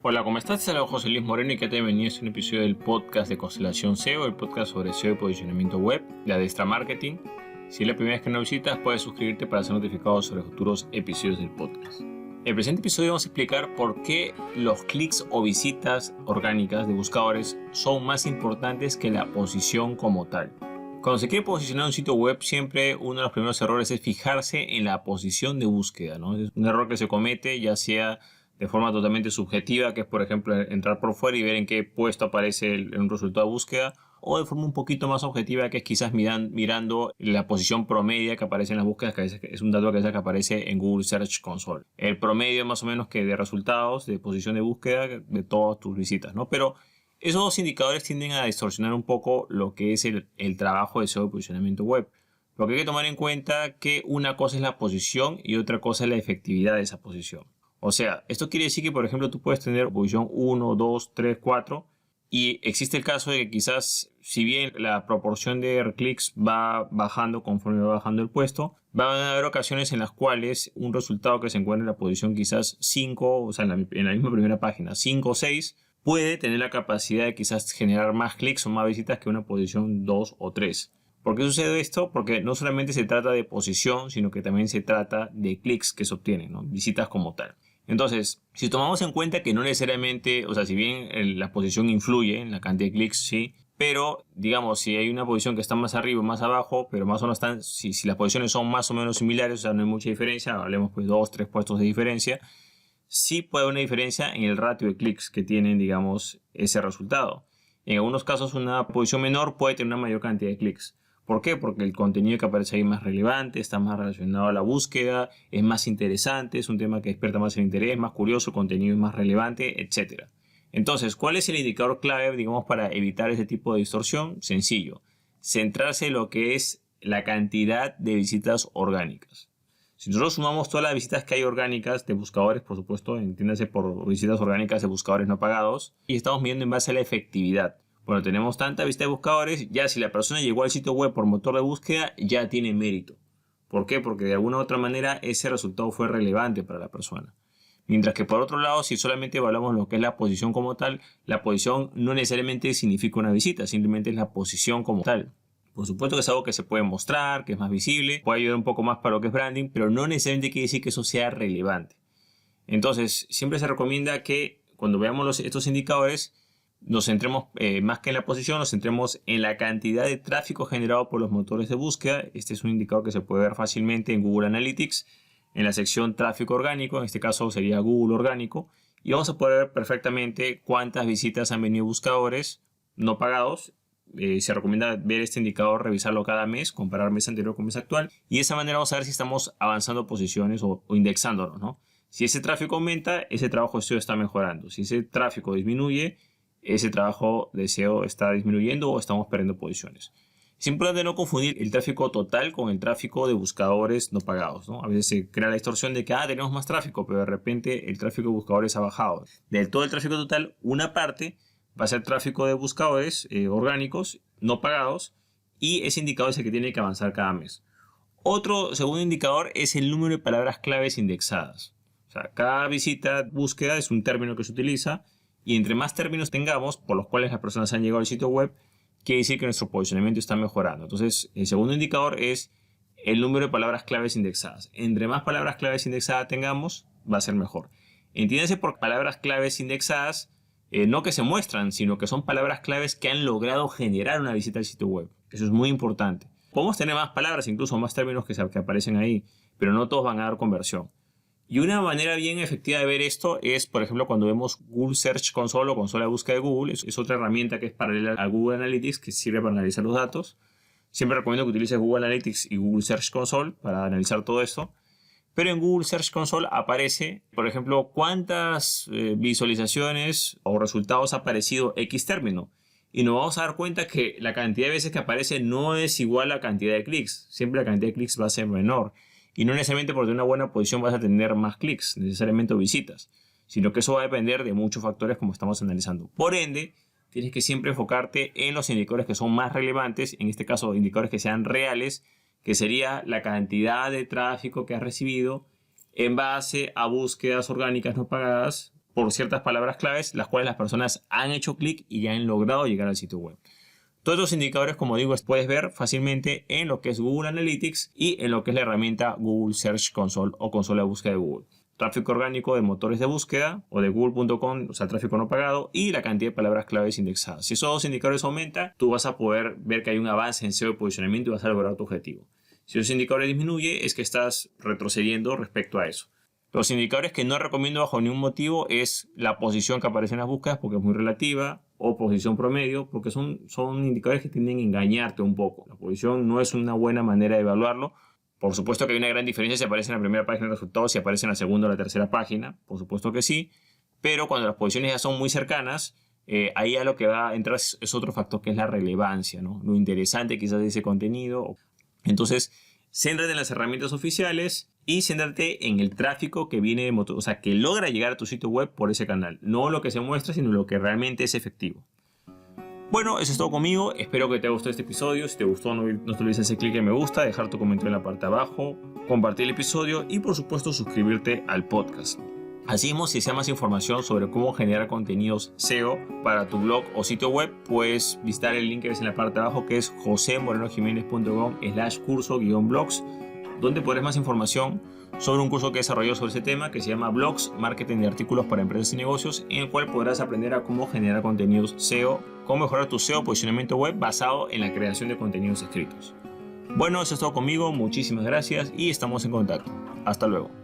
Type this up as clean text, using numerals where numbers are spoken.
Hola, ¿cómo estás? Te saluda José Luis Moreno y que te bienvenido a un episodio del podcast de Constelación SEO, el podcast sobre SEO y posicionamiento web de Adestra Marketing. Si es la primera vez que nos visitas, puedes suscribirte para ser notificado sobre futuros episodios del podcast. En el presente episodio vamos a explicar por qué los clics o visitas orgánicas de buscadores son más importantes que la posición como tal. Cuando se quiere posicionar un sitio web, siempre uno de los primeros errores es fijarse en la posición de búsqueda, ¿no? Es un error que se comete ya sea de forma totalmente subjetiva, que es por ejemplo entrar por fuera y ver en qué puesto aparece un resultado de búsqueda, o de forma un poquito más objetiva, que es quizás mirando la posición promedia que aparece en las búsquedas, que es un dato que aparece en Google Search Console. El promedio más o menos que de resultados de posición de búsqueda de todas tus visitas, ¿no? Pero esos dos indicadores tienden a distorsionar un poco lo que es el trabajo de SEO de posicionamiento web. Porque hay que tomar en cuenta que una cosa es la posición y otra cosa es la efectividad de esa posición. O sea, esto quiere decir que, por ejemplo, tú puedes tener posición 1, 2, 3, 4 y existe el caso de que quizás, si bien la proporción de clics va bajando conforme va bajando el puesto, van a haber ocasiones en las cuales un resultado que se encuentra en la posición quizás 5, o sea, en la misma primera página, 5 o 6, puede tener la capacidad de quizás generar más clics o más visitas que una posición 2 o 3. ¿Por qué sucede esto? Porque no solamente se trata de posición, sino que también se trata de clics que se obtienen, ¿no? Visitas como tal. Entonces, si tomamos en cuenta que no necesariamente, o sea, si bien la posición influye en la cantidad de clics, sí, pero digamos, si hay una posición que está más arriba o más abajo, pero más o menos están, si las posiciones son más o menos similares, o sea, no hay mucha diferencia, hablemos pues 2, 3 puestos de diferencia, sí puede haber una diferencia en el ratio de clics que tienen, digamos, ese resultado. En algunos casos, una posición menor puede tener una mayor cantidad de clics. ¿Por qué? Porque el contenido que aparece ahí es más relevante, está más relacionado a la búsqueda, es más interesante, es un tema que despierta más el interés, más curioso, el contenido es más relevante, etc. Entonces, ¿cuál es el indicador clave, digamos, para evitar ese tipo de distorsión? Sencillo, centrarse en lo que es la cantidad de visitas orgánicas. Si nosotros sumamos todas las visitas que hay orgánicas de buscadores, por supuesto, entiéndase por visitas orgánicas de buscadores no pagados, y estamos midiendo en base a la efectividad. Bueno, tenemos tanta visita de buscadores, ya si la persona llegó al sitio web por motor de búsqueda, ya tiene mérito. ¿Por qué? Porque de alguna u otra manera ese resultado fue relevante para la persona. Mientras que por otro lado, si solamente evaluamos lo que es la posición como tal, la posición no necesariamente significa una visita, simplemente es la posición como tal. Por supuesto que es algo que se puede mostrar, que es más visible, puede ayudar un poco más para lo que es branding, pero no necesariamente quiere decir que eso sea relevante. Entonces, siempre se recomienda que cuando veamos estos indicadores, nos centremos más que en la posición, nos centremos en la cantidad de tráfico generado por los motores de búsqueda. Este es un indicador que se puede ver fácilmente en Google Analytics, en la sección tráfico orgánico, en este caso sería Google orgánico, y vamos a poder ver perfectamente cuántas visitas han venido buscadores no pagados. Se recomienda ver este indicador, revisarlo cada mes, comparar mes anterior con mes actual, y de esa manera vamos a ver si estamos avanzando posiciones o indexándonos, ¿no? Si ese tráfico aumenta, ese trabajo de SEO está mejorando. Si ese tráfico disminuye, ese trabajo de SEO está disminuyendo o estamos perdiendo posiciones. Es importante no confundir el tráfico total con el tráfico de buscadores no pagados, ¿no? A veces se crea la distorsión de que tenemos más tráfico, pero de repente el tráfico de buscadores ha bajado. Del todo el tráfico total, una parte va a ser tráfico de buscadores orgánicos no pagados, y ese indicador es el que tiene que avanzar cada mes. Otro segundo indicador es el número de palabras claves indexadas. O sea, cada visita búsqueda es un término que se utiliza, y entre más términos tengamos por los cuales las personas han llegado al sitio web, quiere decir que nuestro posicionamiento está mejorando. Entonces, el segundo indicador es el número de palabras claves indexadas. Entre más palabras claves indexadas tengamos, va a ser mejor. Entiéndase por palabras claves indexadas, no que se muestran, sino que son palabras claves que han logrado generar una visita al sitio web. Eso es muy importante. Podemos tener más palabras, incluso más términos que aparecen ahí, pero no todos van a dar conversión. Y una manera bien efectiva de ver esto es, por ejemplo, cuando vemos Google Search Console o consola de búsqueda de Google. Es otra herramienta que es paralela a Google Analytics, que sirve para analizar los datos. Siempre recomiendo que utilices Google Analytics y Google Search Console para analizar todo esto. Pero en Google Search Console aparece, por ejemplo, cuántas visualizaciones o resultados ha aparecido X término. Y nos vamos a dar cuenta que la cantidad de veces que aparece no es igual a la cantidad de clics. Siempre la cantidad de clics va a ser menor. Y no necesariamente por tener una buena posición vas a tener más clics, necesariamente visitas, sino que eso va a depender de muchos factores como estamos analizando. Por ende, tienes que siempre enfocarte en los indicadores que son más relevantes, en este caso indicadores que sean reales, que sería la cantidad de tráfico que has recibido en base a búsquedas orgánicas no pagadas por ciertas palabras claves, las cuales las personas han hecho clic y ya han logrado llegar al sitio web. Todos estos indicadores, como digo, puedes ver fácilmente en lo que es Google Analytics y en lo que es la herramienta Google Search Console o consola de búsqueda de Google. Tráfico orgánico de motores de búsqueda o de google.com, o sea, el tráfico no pagado, y la cantidad de palabras claves indexadas. Si esos dos indicadores aumentan, tú vas a poder ver que hay un avance en SEO de posicionamiento y vas a lograr tu objetivo. Si esos indicadores disminuyen, es que estás retrocediendo respecto a eso. Los indicadores que no recomiendo bajo ningún motivo es la posición que aparece en las búsquedas porque es muy relativa, o posición promedio, porque son indicadores que tienden a engañarte un poco. La posición no es una buena manera de evaluarlo. Por supuesto que hay una gran diferencia si aparece en la primera página de resultados, si aparece en la segunda o la tercera página, por supuesto que sí, pero cuando las posiciones ya son muy cercanas, ahí a lo que va a entrar es otro factor que es la relevancia, ¿no? Lo interesante quizás de ese contenido. Entonces, céntrate en las herramientas oficiales y céntrate en el tráfico que viene de motor, o sea, que logra llegar a tu sitio web por ese canal. No lo que se muestra, sino lo que realmente es efectivo. Bueno, eso es todo conmigo. Espero que te haya gustado este episodio. Si te gustó, no te olvides hacer clic en me gusta, dejar tu comentario en la parte de abajo, compartir el episodio y, por supuesto, suscribirte al podcast. Asimismo, si deseas más información sobre cómo generar contenidos SEO para tu blog o sitio web, puedes visitar el link que ves en la parte de abajo, que es josemorenojimenez.com/curso-blogs, donde podrás más información sobre un curso que he desarrollado sobre ese tema que se llama Blogs, Marketing de Artículos para Empresas y Negocios, en el cual podrás aprender a cómo generar contenidos SEO, cómo mejorar tu SEO posicionamiento web basado en la creación de contenidos escritos. Bueno, eso es todo conmigo, muchísimas gracias y estamos en contacto. Hasta luego.